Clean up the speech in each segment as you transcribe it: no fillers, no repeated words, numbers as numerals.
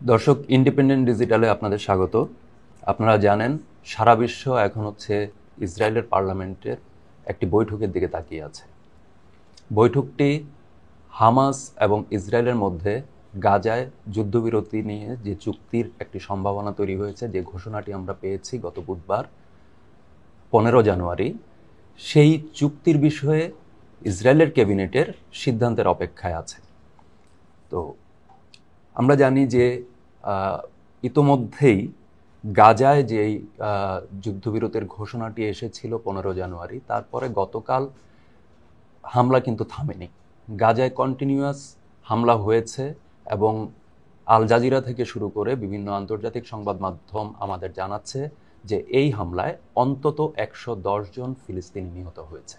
দর্শক, ইন্ডিপেন্ডেন্ট ডিজিটালে আপনাদের স্বাগত। আপনারা জানেন সারা বিশ্ব এখন ইসরায়েলের পার্লামেন্টের একটি বৈঠকের দিকে তাকিয়ে আছে। বৈঠকটি হামাস এবং ইসরায়েলের মধ্যে গাজায় যুদ্ধবিরতি নিয়ে যে চুক্তির একটি সম্ভাবনা তৈরি হয়েছে, যে ঘোষণাটি আমরা পেয়েছি গত বুধবার 15 জানুয়ারি, সেই চুক্তির বিষয়ে ইসরায়েলের ক্যাবিনেটের সিদ্ধান্তের অপেক্ষায় আছে। তো আমরা জানি যে ইতোমধ্যেই গাজায় যেই যুদ্ধবিরতির ঘোষণাটি এসেছিল 15 জানুয়ারি, তারপরে গতকাল হামলা কিন্তু থামেনি। গাজায় কন্টিনিউয়াস হামলা হয়েছে এবং আল জাজিরা থেকে শুরু করে বিভিন্ন আন্তর্জাতিক সংবাদ মাধ্যম আমাদের জানাচ্ছে যে এই হামলায় অন্তত 110 জন ফিলিস্তিনি নিহত হয়েছে।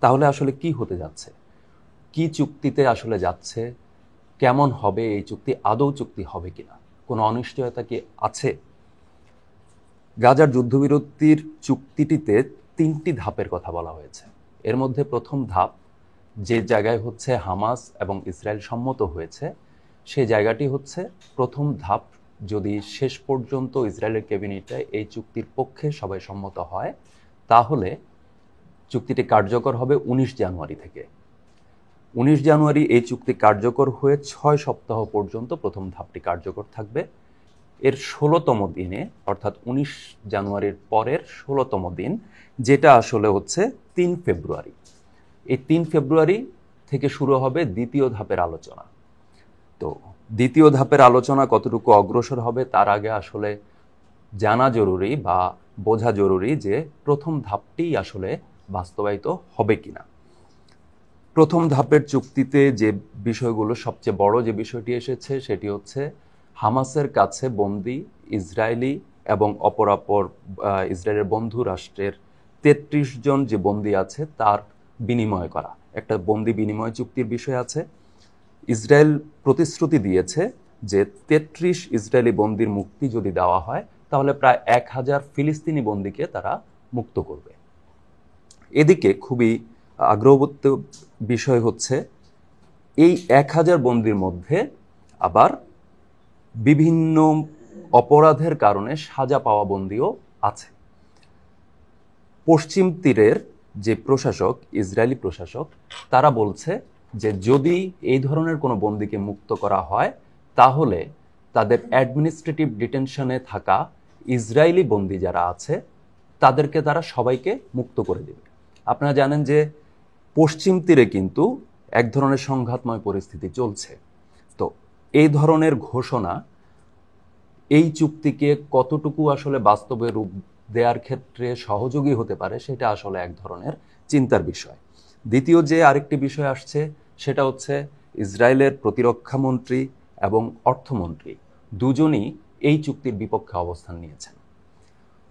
তাহলে আসলে কি হতে যাচ্ছে, কি চুক্তিতে আসলে যাচ্ছে, কেমন হবে এই চুক্তি, আদৌ চুক্তি হবে কিনা, কোনো অনিশ্চয়তা কি আছে? গাজার যুদ্ধবিরতির চুক্তিটিতে 3টি ধাপের কথা বলা হয়েছে। এর মধ্যে প্রথম ধাপ, যে জায়গায় হামাস এবং ইসরায়েল সম্মত হয়েছে, সেই জায়গাটি প্রথম ধাপ। যদি শেষ পর্যন্ত ইসরায়েলের ক্যাবিনেটে এই চুক্তির পক্ষে সবাই সম্মত হয়, তাহলে চুক্তিটি কার্যকর হবে 19 জানুয়ারি থেকে। 19 জানুয়ারি এই চুক্তি কার্যকর হয়ে 6 সপ্তাহ পর্যন্ত প্রথম ধাপটি কার্যকর থাকবে। এর 16তম দিনে, অর্থাৎ 19 জানুয়ারির পরের 16তম দিন, যেটা আসলে 3 ফেব্রুয়ারি, এই 3 ফেব্রুয়ারি থেকে শুরু হবে দ্বিতীয় ধাপের আলোচনা। তো দ্বিতীয় ধাপের আলোচনা কতটুকু অগ্রসর হবে তার আগে আসলে জানা জরুরি বা বোঝা জরুরি যে প্রথম ধাপটি আসলে বাস্তবায়িত হবে কিনা। প্রথম ধাপের চুক্তিতে যে বিষয়গুলো, সবচেয়ে বড় যে বিষয়টি এসেছে সেটি হামাসের কাছে বন্দী ইসরায়েলি এবং অপরাপর ইসরায়েলের বন্ধু রাষ্ট্রের 33 জন যে বন্দী আছে তার বিনিময় করা, একটা বন্দী বিনিময় চুক্তির বিষয় আছে। ইসরায়েল প্রতিশ্রুতি দিয়েছে যে 33 ইসরায়েলি বন্দীর মুক্তি যদি দেওয়া হয়, তাহলে প্রায় 1000 ফিলিস্তিনি বন্দীকে তারা মুক্ত করবে। এদিকে খুবই আগ্রহবোধ বিষয় এই 1000 বন্দীর মধ্যে আবার বিভিন্ন অপরাধের কারণে সাজা পাওয়া বন্দীও আছে। পশ্চিম তীরের যে প্রশাসক, ইসরায়েলি প্রশাসক, তারা বলছে যে যদি এই ধরনের কোনো বন্দীকে মুক্ত করা হয়, তাহলে তাদের অ্যাডমিনিস্ট্রেটিভ ডিটেনশনে থাকা ইসরায়েলি বন্দী যারা আছে তাদেরকে তারা সবাইকে মুক্ত করে দেবে। আপনারা জানেন যে পশ্চিম তীরে কিন্তু এক ধরনের সংঘাতময় পরিস্থিতি চলছে। তো এই ধরনের ঘোষণা এই চুক্তিকে কতটুকু আসলে বাস্তবে রূপ দেওয়ার ক্ষেত্রে সহযোগী হতে পারে, সেটা আসলে এক ধরনের চিন্তার বিষয়। দ্বিতীয় যে আরেকটি বিষয় আসছে সেটা ইসরায়েলের প্রতিরক্ষা মন্ত্রী এবং অর্থমন্ত্রী দুজনই এই চুক্তির বিপক্ষে অবস্থান নিয়েছেন।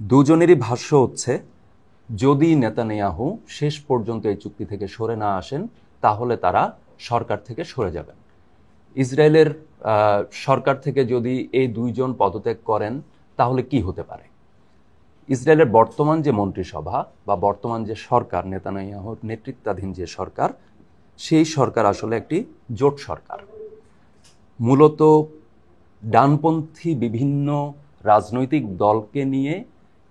দুজনেরই ভাষ্য যদি নেতানিয়াহু শেষ পর্যন্ত এই চুক্তি থেকে সরে না আসেন, তাহলে তারা সরকার থেকে সরে যাবেন। ইসরায়েলের সরকার থেকে যদি এই দুইজন পদত্যাগ করেন, তাহলে কি হতে পারে? ইসরায়েলের বর্তমান যে মন্ত্রিসভা বা বর্তমান যে সরকার, নেতানিয়াহুর নেতৃত্বাধীন যে সরকার, সেই সরকার আসলে একটি জোট সরকার। মূলত ডানপন্থী বিভিন্ন রাজনৈতিক দলকে নিয়ে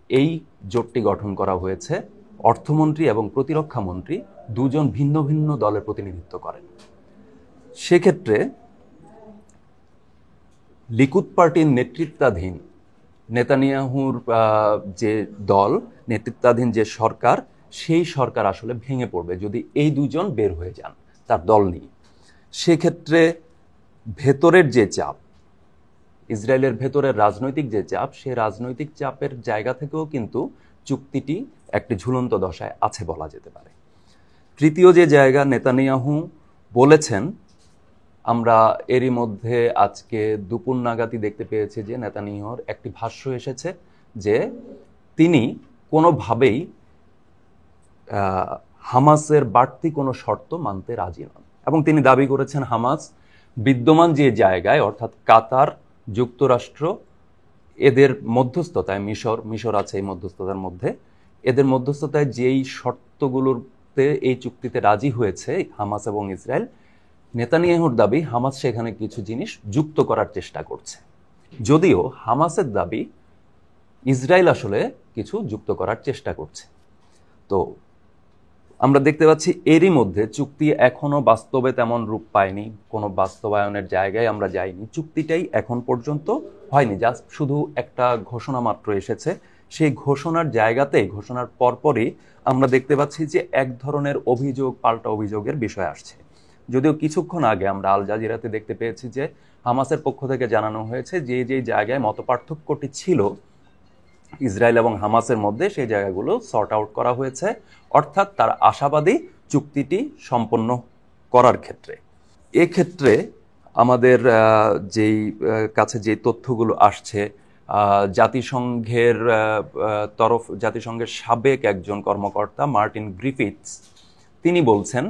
এই জোটটি গঠন করা হয়েছে। অর্থমন্ত্রী এবং প্রতিরক্ষা মন্ত্রী দুজন ভিন্ন ভিন্ন দলের প্রতিনিধিত্ব করেন। সেক্ষেত্রে লিকুদ পার্টির নেতৃত্বাধীন নেতানিয়াহুর যে দল, নেতৃত্বাধীন যে সরকার, সেই সরকার আসলে ভেঙে পড়বে যদি এই দুজন বের হয়ে যান তার দল নিয়ে। সেক্ষেত্রে ভেতরের যে চাপ, ইসরায়েলের ভেতরের রাজনৈতিক যে চাপ, সেই রাজনৈতিক চাপের জায়গা থেকেও কিন্তু চুক্তিটি একটি ঝুলন্ত দশায় আছে বলা যেতে পারে। তৃতীয় যে জায়গা, নেতানিয়াহু বলেছেন, আমরা এরই মধ্যে আজকে দুপুর নাগাদই দেখতে পেয়েছি যে নেতানিয়াহুর একটি ভাষ্য এসেছে যে তিনি কোনোভাবেই হামাসের বাড়তি কোনো শর্ত মানতে রাজি নন, এবং তিনি দাবি করেছেন হামাস বিদ্যমান যে জায়গায়, অর্থাৎ কাতার, যুক্তরাষ্ট্র, এদের মধ্যস্থতায়, মিশর আছে এই মধ্যস্থতার মধ্যে, এদের মধ্যস্থতায় যেই শর্তগুলোতে এই চুক্তিতে রাজি হয়েছে হামাস এবং ইসরায়েল, নেতানিয়াহুর দাবি হামাস সেখানে কিছু জিনিস যুক্ত করার চেষ্টা করছে। যদিও হামাসের দাবি ইসরায়েল আসলে কিছু যুক্ত করার চেষ্টা করছে। তো আমরা দেখতে পাচ্ছি এরই মধ্যে চুক্তি এখনো বাস্তবে তেমন রূপ পায়নি, কোনো বাস্তবায়নের জায়গায় আমরা যাইনি, চুক্তিটাই এখন পর্যন্ত হয়নি, জাস্ট শুধু একটা ঘোষণা মাত্র এসেছে। সেই ঘোষণার জায়গাতেই, ঘোষণার পরপরই আমরা দেখতে পাচ্ছি যে এক ধরনের অভিযোগ পাল্টা অভিযোগের বিষয় আসছে। যদিও কিছুক্ষণ আগে আমরা আল জাজিরাতে দেখতে পেয়েছি যে হামাসের পক্ষ থেকে জানানো হয়েছে যে যেই জায়গায় মতপার্থক্যটি ছিল ইসরায়েল এবং হামাসের মধ্যে, সেই জায়গাগুলো সর্ট আউট করা হয়েছে, অর্থাৎ তার আশাবাদী চুক্তিটি সম্পন্ন করার ক্ষেত্রে। এক্ষেত্রে আমাদের যেই কাছে যে তথ্যগুলো আসছে, জাতিসংঘের জাতিসংঘের সাবেক একজন কর্মকর্তা মার্টিন গ্রিফিথস, তিনি বলছেন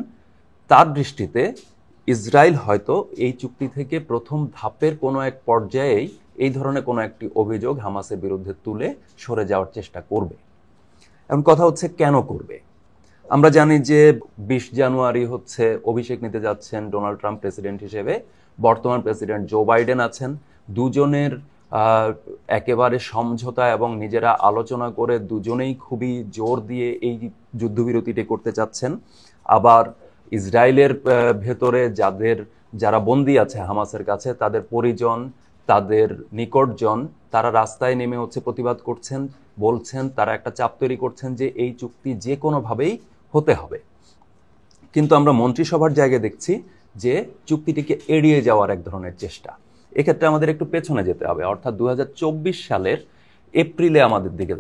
তার দৃষ্টিতে ইসরায়েল হয়তো এই চুক্তি থেকে প্রথম ধাপের কোনো এক পর্যায়েই এই ধরনের কোনো একটি অভিযোগ হামাসের বিরুদ্ধে তুলে সরে যাওয়ার চেষ্টা করবে। এখন কথা হচ্ছে কেন করবে। আমরা জানি যে 20 জানুয়ারি হচ্ছে অভিষেক নিতে যাচ্ছেন ডোনাল্ড ট্রাম্প প্রেসিডেন্ট হিসেবে, বর্তমান প্রেসিডেন্ট জো বাইডেন আছেন। দুজনের একেবারে সমঝোতা এবং নিজেরা আলোচনা করে দুজনেই খুবই জোর দিয়ে এই যুদ্ধবিরতিটি করতে চাচ্ছেন। আবার ইসরায়েলের ভেতরে যারা বন্দী আছে হামাসের কাছে, তাদের পরিজন, তাদের নিকটজন, তারা রাস্তায় নেমে হচ্ছে প্রতিবাদ করছেন, বলছেন, তারা একটা চাপ তৈরি করছেন যে এই চুক্তি যে কোনোভাবেই হতে হবে। কিন্তু আমরা মন্ত্রিসভার জায়গায় দেখছি যে চুক্তিটিকে এড়িয়ে যাওয়ার এক ধরনের চেষ্টা। এক্ষেত্রে আমাদের একটু পেছনে যেতে হবে, অর্থাৎ 2024 সালের এপ্রিলে আমাদের দিকে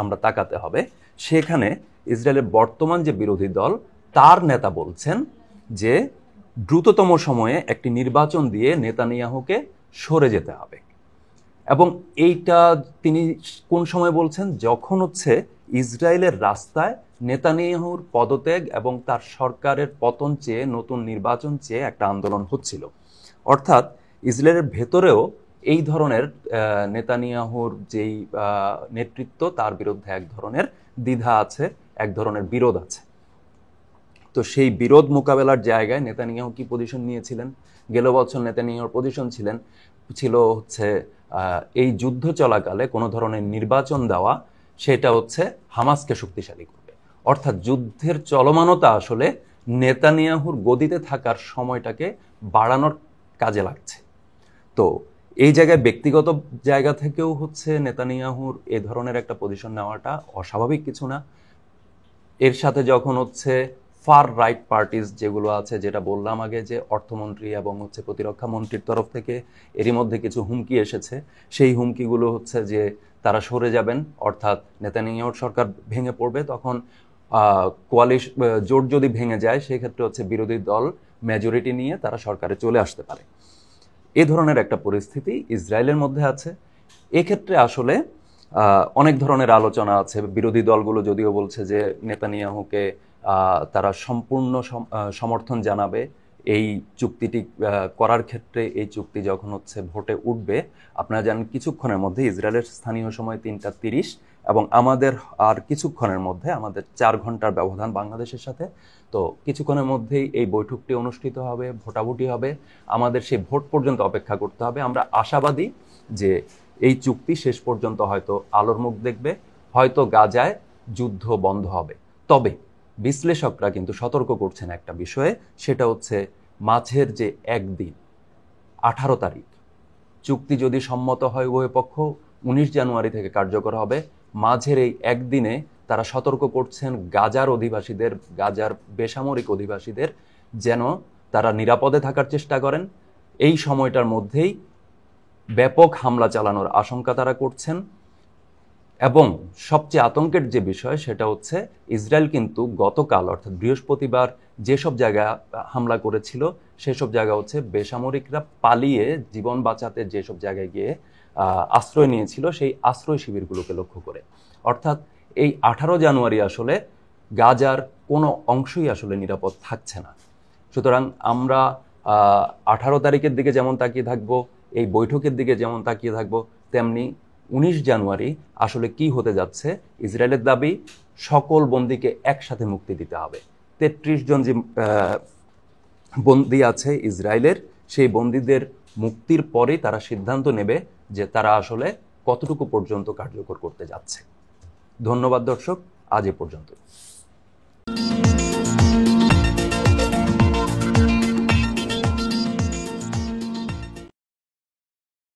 আমরা তাকাতে হবে। সেখানে ইসরায়েলের বর্তমান যে বিরোধী দল, তার নেতা বলছেন যে দ্রুততম সময়ে একটি নির্বাচন দিয়ে নেতানিয়াহুকে সরে যেতে হবে। এবং এইটা তিনি কোন সময় বলছেন? যখন হচ্ছে ইসরায়েলের রাস্তায় নেতানিয়াহুর পদত্যাগ এবং তার সরকারের পতন চেয়ে, নতুন নির্বাচন চেয়ে একটা আন্দোলন হচ্ছিল। অর্থাৎ ইসরায়েলের ভেতরেও এই ধরনের নেতানিয়াহুর যেই নেতৃত্ব, তার বিরুদ্ধে এক ধরনের দ্বিধা আছে, এক ধরনের বিরোধ আছে। তো সেই বিরোধ মোকাবেলার জায়গায় নেতানিয়াহু কি পজিশন নিয়েছিলেন? গেল বছর নেতানিয়াহুর পজিশন ছিল হচ্ছে এই যুদ্ধ চলাকালে কোনো ধরনের নির্বাচন দেওয়া, সেটা হচ্ছে হামাসকে শক্তিশালী করবে। অর্থাৎ যুদ্ধের চলমানতা আসলে নেতানিয়াহুর গদিতে থাকার সময়টাকে বাড়ানোর কাজে লাগছে। তো এই জায়গায় ব্যক্তিগত জায়গা থেকেও হচ্ছে নেতানিয়াহুর এ ধরনের একটা পজিশন নেওয়াটা অস্বাভাবিক কিছু না। এর সাথে যখন হচ্ছে ফার রাইট পার্টিস যেগুলো আছে, যেটা বললাম আগে যে অর্থমন্ত্রী এবং হচ্ছে প্রতিরক্ষা মন্ত্রীর তরফ থেকে এরই মধ্যে কিছু হুমকি এসেছে, সেই হুমকিগুলো হচ্ছে যে তারা সরে যাবেন, অর্থাৎ নেতানিয়াহুর সরকার ভেঙে পড়বে। তখন জোট যদি ভেঙে যায়, সেক্ষেত্রে হচ্ছে বিরোধী দল মেজরিটি নিয়ে তারা সরকারে চলে আসতে পারে। এ ধরনের একটা পরিস্থিতি ইসরায়েলের মধ্যে আছে। এক্ষেত্রে আসলে অনেক ধরনের আলোচনা আছে। বিরোধী দলগুলো যদিও বলছে যে নেতানিয়াহুকে তারা সম্পূর্ণ সমর্থন জানাবে এই চুক্তিটি করার ক্ষেত্রে। এই চুক্তি যখন হচ্ছে ভোটে উঠবে, আপনারা জানেন কিছুক্ষণের মধ্যে, ইসরায়েলের স্থানীয় সময় 3টা 30 এবং আমাদের আর কিছুক্ষণের মধ্যে, আমাদের 4 ঘন্টার ব্যবধান বাংলাদেশের সাথে, তো কিছুক্ষণের মধ্যেই এই বৈঠকটি অনুষ্ঠিত হবে, ভোটাভুটি হবে। আমাদের সেই ভোট পর্যন্ত অপেক্ষা করতে হবে। আমরা আশাবাদী যে এই চুক্তি শেষ পর্যন্ত হয়তো আলোর মুখ দেখবে, হয়তো গাজায় যুদ্ধ বন্ধ হবে। তবে বিশ্লেষকরা কিন্তু সতর্ক করছেন একটা বিষয়ে, সেটা হচ্ছে মাঝের যে একদিন 18 তারিখ চুক্তি যদি সম্মত হয় উভয় পক্ষ, 19 জানুয়ারি থেকে কার্যকর হবে। মাঝের এই একদিনে তারা সতর্ক করছেন গাজার অধিবাসীদের, গাজার বেসামরিক অধিবাসীদের যেন তারা নিরাপদে থাকার চেষ্টা করেন। এই সময়টার মধ্যেই ব্যাপক হামলা চালানোর আশঙ্কা তারা করছেন। এবং সবচেয়ে আতঙ্কের যে বিষয়, সেটা হচ্ছে ইসরায়েল কিন্তু গতকাল অর্থাৎ বৃহস্পতিবার যেসব জায়গায় হামলা করেছিল, সেসব জায়গা হচ্ছে বেসামরিকরা পালিয়ে জীবন বাঁচাতে যেসব জায়গায় গিয়ে আশ্রয় নিয়েছিল, সেই আশ্রয় শিবিরগুলোকে লক্ষ্য করে। অর্থাৎ এই 18 জানুয়ারি আসলে গাজার কোনো অংশই আসলে নিরাপদ থাকছে না। সুতরাং আমরা 18 তারিখের দিকে যেমন তাকিয়ে থাকবো, এই বৈঠকের দিকে যেমন তাকিয়ে থাকবো, তেমনি 19 জানুয়ারি আসলে কি হতে যাচ্ছে। ইসরায়েলের দাবি সকল বন্দীকে একসাথে মুক্তি দিতে হবে। 33 জন যে বন্দী আছে ইসরায়েলের, সেই বন্দীদের মুক্তির পরেই তারা সিদ্ধান্ত নেবে যে তারা আসলে কতটুকু পর্যন্ত কার্যকর করতে যাচ্ছে। ধন্যবাদ দর্শক, আজ এ পর্যন্ত।